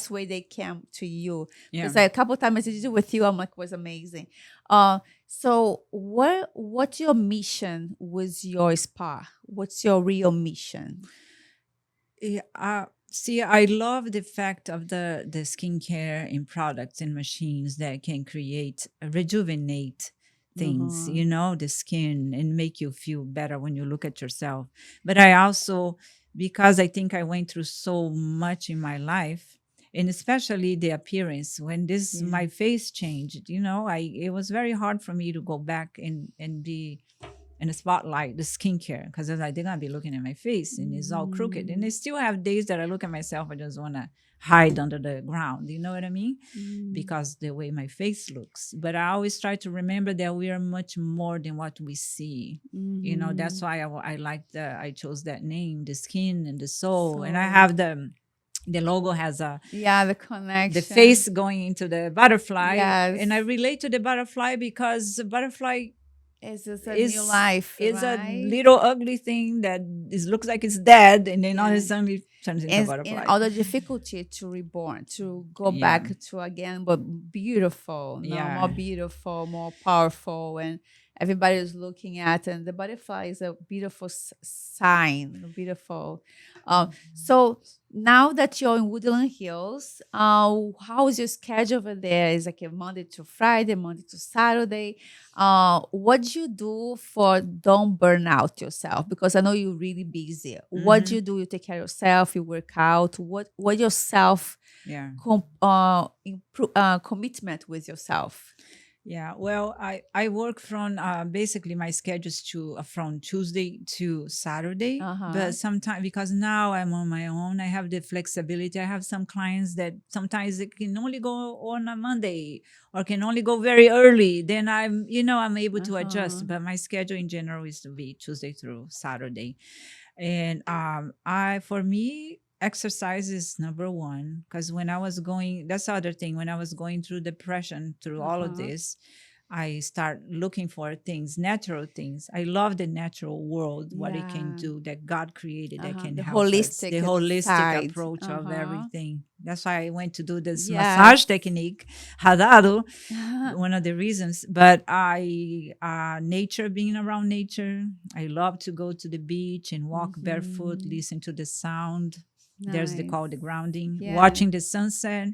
way they can to you. Yeah. Because a couple times I did it with you, I'm like, was amazing. So what's your mission with your spa? What's your real mission? Yeah, see, I love the fact of the skincare and products and machines that can create, rejuvenate things, the skin and make you feel better when you look at yourself. But I also, because I think I went through so much in my life, and especially the appearance, when my face changed, it was very hard for me to go back and be in the spotlight, the skincare, because they're gonna be looking at my face and it's all crooked. And I still have days that I look at myself, I just wanna hide under the ground. You know what I mean? Because the way my face looks. But I always try to remember that we are much more than what we see. That's why I chose that name, the skin and the soul. And I have the logo has the connection, the face going into the butterfly. Yes. And I relate to the butterfly because the butterfly is new life. Is right? a little ugly thing that looks like it's dead, and then all of a sudden it turns into a butterfly. And all the difficulty to reborn, to go back to again, but beautiful, more beautiful, more powerful, and everybody is looking at, and the butterfly is a beautiful sign, beautiful. So now that you're in Woodland Hills, how is your schedule over there? Is like a Monday to Friday, Monday to Saturday? What do you do for don't burn out yourself? Because I know you're really busy. What do? You take care of yourself? You work out. What your self commitment with yourself? Yeah, well, I work from basically my schedules from Tuesday to Saturday, but sometimes because now I'm on my own, I have the flexibility. I have some clients that sometimes they can only go on a Monday or can only go very early. Then I'm able to adjust. But my schedule in general is to be Tuesday through Saturday, and for me, exercise is number one, because that's the other thing, when I was going through depression, through all of this, I start looking for natural things. I love the natural world, what it can do, that God created, that can help us. The holistic approach of everything. That's why I went to do this massage technique, Hadado, one of the reasons. But nature, being around nature, I love to go to the beach and walk barefoot, listen to the sound. Nice. There's the grounding, watching the sunset.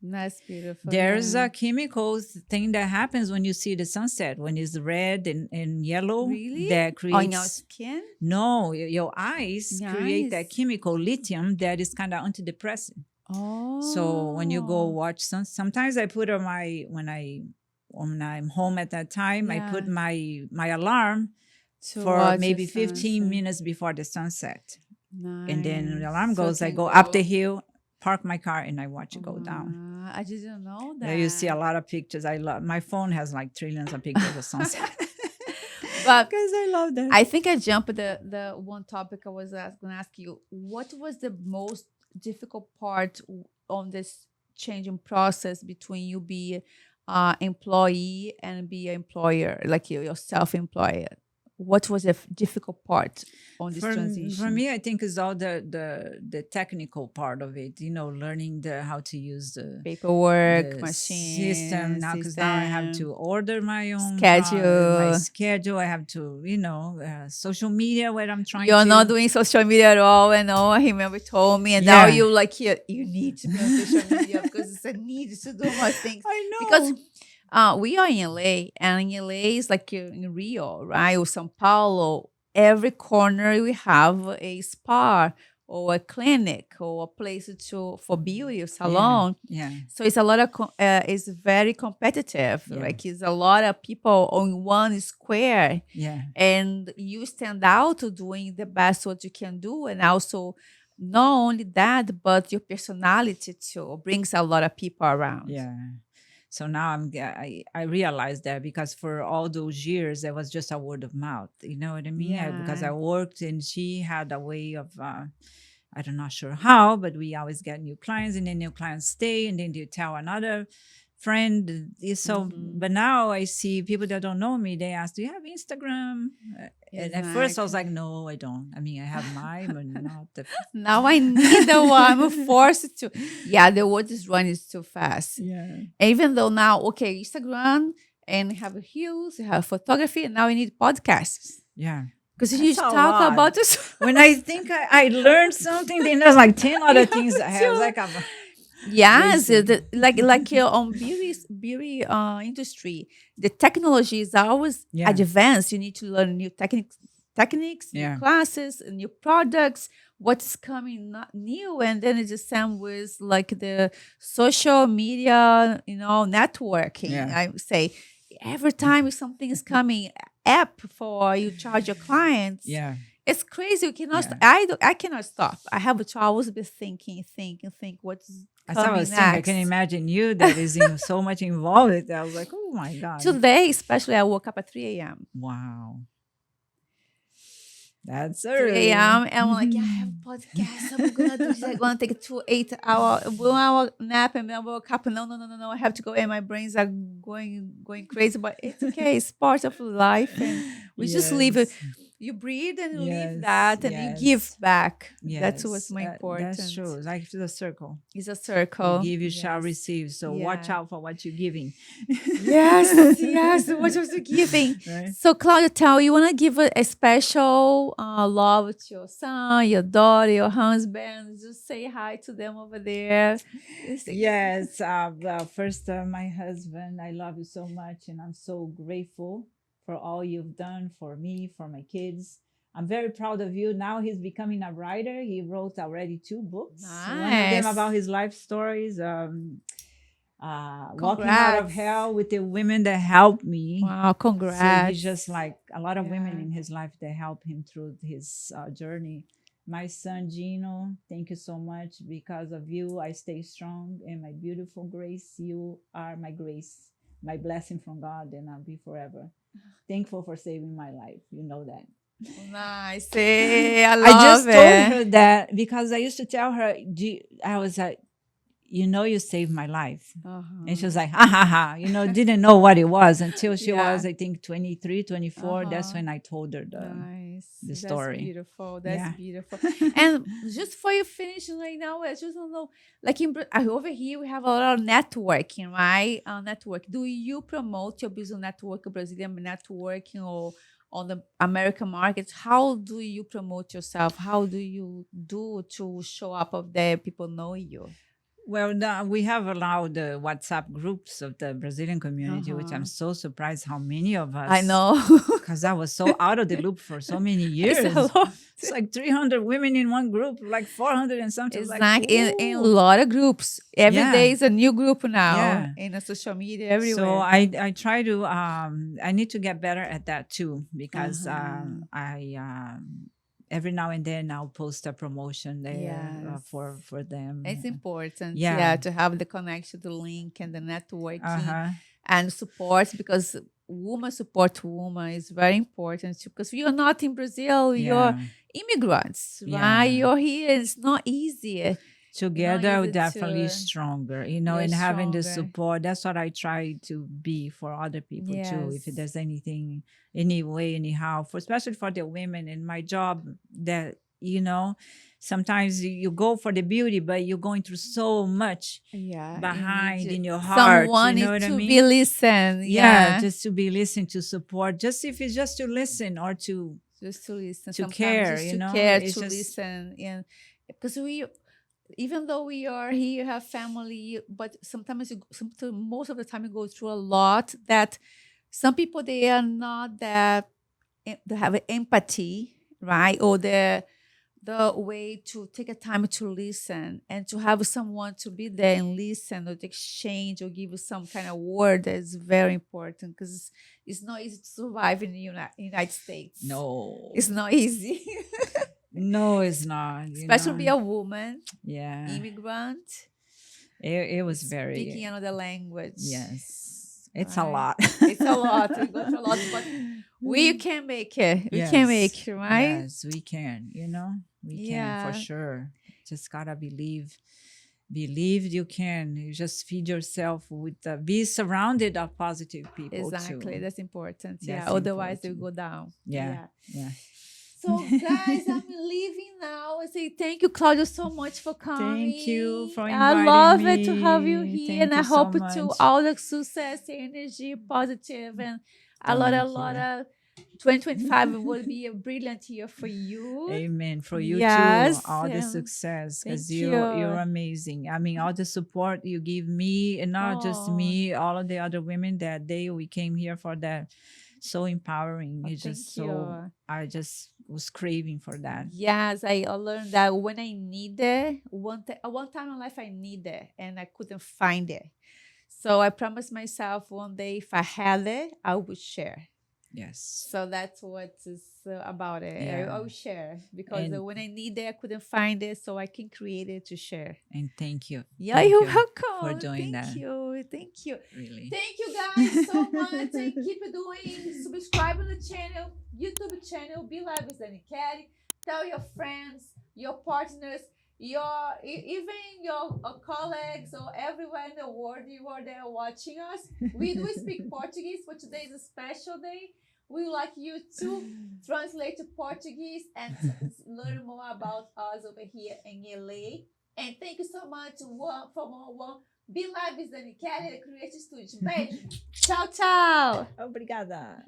That's beautiful. There's a chemical thing that happens when you see the sunset, when it's red and yellow. Really? That creates on your skin? No, your eyes create that chemical lithium that is kind of antidepressant. Oh. So when you go watch sometimes I put on when I'm home at that time, I put my alarm for maybe 15 minutes before the sunset. Nice. And then the alarm goes, I go up the hill, park my car, and I watch it go down. I didn't know that. There you see a lot of pictures. My phone has like trillions of pictures of sunset. But because I love that. I think I jumped the one topic I was going to ask you. What was the most difficult part on this changing process between you be employee and be an employer, like you're self-employed? What was the difficult part on this transition? For me, I think is all the technical part of it. Learning how to use the paperwork, machine system now. Because now I have to order my own schedule. I have to, social media where I'm trying. You're not doing social media at all. I know. I remember you told me, and now you you need to be on social media because it's a need to do more things. I know because. We are in LA, and in LA is like in Rio, right? Or São Paulo. Every corner we have a spa or a clinic or a place for beauty or salon. Yeah. So it's a lot of it's very competitive. Yeah. Like it's a lot of people on one square. Yeah. And you stand out to doing the best what you can do, and also not only that, but your personality too brings a lot of people around. Yeah. So now I realized that because for all those years, it was just a word of mouth. You know what I mean? Yeah. Because I worked and she had a way of, I'm not sure how, but we always get new clients and then new clients stay and then they tell another friend. So, but now I see people that don't know me. They ask, "Do you have Instagram?" And at first, I was like, "No, I don't. I mean, I have mine, but not the." Now I need the one. I'm forced to. Yeah, the world is running too fast. Yeah. Even though now, okay, Instagram and have reels, you have photography, and now we need podcasts. Yeah. Because you That's just a talk lot. about this. When I think I learned something, then there's like 10 other things I have. It's like I'm Yes, racing. like on beauty industry, the technology is always Yeah. advanced. You need to learn new techniques, Yeah. new classes, new products. What's coming not new, and then it's the same with like the social media, networking. Yeah. I would say every time something is coming, app for you charge your clients. Yeah. It's crazy. You cannot. Yeah. I cannot stop. I have to always be thinking what's As I coming was saying, I next. can imagine you that is so much involved with that. I was like, oh my God. Today, especially, I woke up at 3 a.m. Wow. That's 3 early. a.m. and I'm like, yeah, I have a podcast. I'm gonna do this. I'm gonna take a 1 hour nap, and then I woke up. No. I have to go, and my brains are going crazy. But it's okay. It's part of life, and we just live it. You breathe and you leave that, and you give back. That's what's more important. That's true. It's like the circle. It's a circle. You give, you shall receive. So watch out for what you're giving. Yes. What was you giving? Right. So, Claudia, you want to give a special love to your son, your daughter, your husband. Just say hi to them over there. Yes. First, my husband, I love you so much, and I'm so grateful for all you've done for me, for my kids. I'm very proud of you. Now he's becoming a writer. He wrote already 2 books. Nice. One of them about his life stories. Walking out of hell with the women that helped me. Wow, congrats. So he's just like a lot of women in his life that help him through his journey. My son, Gino, thank you so much. Because of you, I stay strong. And my beautiful Grace, you are my grace, my blessing from God, and I'll be forever thankful for saving my life. You know that. Nice. I just told her that because I used to tell her, I was like, you saved my life. And she was like, ha, ha, ha. Didn't know what it was until she was, I think, 23, 24. That's when I told her the story. That's beautiful. That's beautiful. And just for you finishing right now, I just don't know, like over here, we have a lot of networking, right? Network. Do you promote your business network, Brazilian networking, or on the American market? How do you promote yourself? How do you do to show up of there, people know you? Well, we have allowed the WhatsApp groups of the Brazilian community, which I'm so surprised how many of us. I know. Because I was so out of the loop for so many years. It's like 300 women in one group, like 400 and something. It's like in a lot of groups. Every day is a new group now in the social media, everywhere. So I try to, I need to get better at that too, because every now and then I'll post a promotion there for them. It's important, to have the connection, the link, and the networking and support, because woman support woman is very important too, because you're not in Brazil, you're immigrants, right? You're here. It's not easy. Together, we're definitely stronger, and having the support. That's what I try to be for other people too. If there's anything, any way, anyhow, especially for the women in my job, that sometimes you go for the beauty, but you're going through so much behind in your heart. Someone you know what I mean? Be listened. Just to be listened, to support. Just if it's just to listen or to listen, to care, to listen, and because even though we are here, have family, but sometimes most of the time you go through a lot that some people, they are not that, they have empathy, right? Or the way to take a time to listen and to have someone to be there and listen or to exchange or give you some kind of word that is very important, because it's not easy to survive in the United States. No. It's not easy. No, it's not. Especially be a woman, immigrant. It was very speaking another language. Yes, it's a lot. It's a lot. We go through a lot, but we can make it. We can make it, right? Yes, we can. We can for sure. Just gotta believe Believe you can. You just feed yourself with, be surrounded of positive people Exactly. too. That's important. That's Otherwise, important. they go down. Yeah. So, guys, I'm leaving now. I say thank you, Claudia, so much for coming. Thank you for I inviting love me. it to have you here, Thank and I you so hope to much. all the success, energy, positive, and a lot of 2025 will be a brilliant year for you. Amen. For you Yes, too. All the and success, because thank you're you. amazing. I mean, all the support you give me, and not just Oh. me, all of the other women that day we came here for that. So empowering. Oh, It's thank just you. so, I just was craving for that. Yes, I learned that when I need it, one time in life I need it and I couldn't find it. So I promised myself one day if I had it, I would share. Yes. So that's what is about it. Yeah. I will share because And- when I need it, I couldn't find it, so I can create it to share. And thank you. Yeah, Thank you're you welcome. for doing Thank that. you. Thank you. Really. Thank you guys so much. And keep doing. Subscribe to the channel, YouTube channel. Be Live with Dani Ke'lly. Tell your friends, your partners, even your colleagues or everywhere in the world you are there watching us. We do speak Portuguese, but today is a special day. We would like you to translate to Portuguese and learn more about us over here in LA. And thank you so much for more. Be Live with Dani Ke'lly, Create Studio. Beijo. Tchau, tchau. Obrigada.